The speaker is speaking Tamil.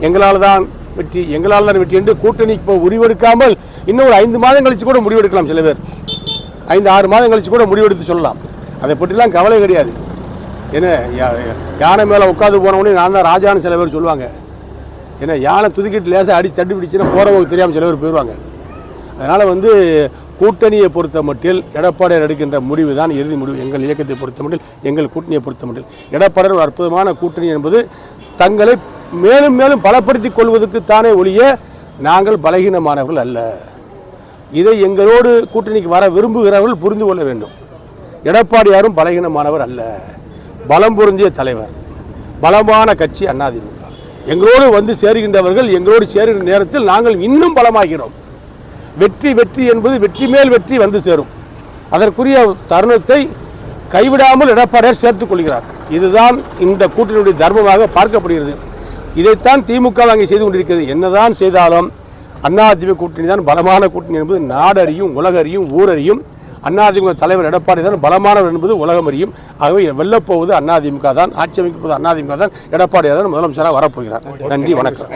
எங்களால் தான் வெற்றி என்று கூட்டணி இப்போ முடிவெடுக்காமல் இன்னும் ஒரு 5 மாதம் கழித்து கூட முடிவெடுக்கலாம். சில பேர் 5-6 மாதம் கழித்து கூட முடிவெடுத்து சொல்லலாம். அதை பற்றிலாம் கவலை கிடையாது. ஏன்னா யானை மேலே உட்காந்து போனவொடனே நான் தான் ராஜான்னு சில பேர் சொல்லுவாங்க. ஏன்னா யானை துதுக்கிட்டு லேசாக அடி தட்டி பிடிச்சுன்னா போகிறவங்க தெரியாமல் சில பேர் போயிடுவாங்க. அதனால் கூட்டணியை பொறுத்த மட்டில் எடப்பாடியார் எடுக்கின்ற முடிவு தான் இறுதி முடிவு. எங்கள் இயக்கத்தை பொறுத்த மட்டில், எங்கள் கூட்டணியை பொறுத்த மட்டில் எடப்பாடியார் ஒரு அற்புதமான கூட்டணி என்பது தங்களை மேலும் மேலும் பலப்படுத்திக் கொள்வதற்கு தானே ஒழிய நாங்கள் பலகீனமானவர்கள் அல்ல. இதை எங்களோடு கூட்டணிக்கு வர விரும்புகிறவர்கள் புரிந்து கொள்ள வேண்டும். எடப்பாடியாரும் பலகீனமானவர் அல்ல, பலம் பொருந்திய தலைவர், பலமான கட்சி அதிமுக. எங்களோடு சேருகின்றவர்கள் எங்களோடு சேருகின்ற நேரத்தில் நாங்கள் இன்னும் பலமாகிறோம். வெற்றி என்பது வெற்றி மேல் வெற்றி சேரும். அதற்குரிய தருணத்தை கைவிடாமல் எடப்பாடியார் சேர்த்துக் கொள்கிறார். இதுதான் இந்த கூட்டணியுடைய தர்மமாக பார்க்கப்படுகிறது. இதைத்தான் திமுக அங்கே செய்து கொண்டிருக்கிறது. என்னதான் செய்தாலும் அதிமுக கூட்டணி தான் பலமான கூட்டணி என்பது நாடறியும், உலகறியும், ஊரறியும். அதிமுக தலைவர் எடப்பாடி தான் பலமானவர் என்பது உலகம் அறியும். ஆகவே வெல்லப்போவது அதிமுக தான், ஆட்சி அமைக்கப்போவது அதிமுக தான், எடப்பாடியார் தான் முதலமைச்சராக வரப்போகிறார். நன்றி, வணக்கம்.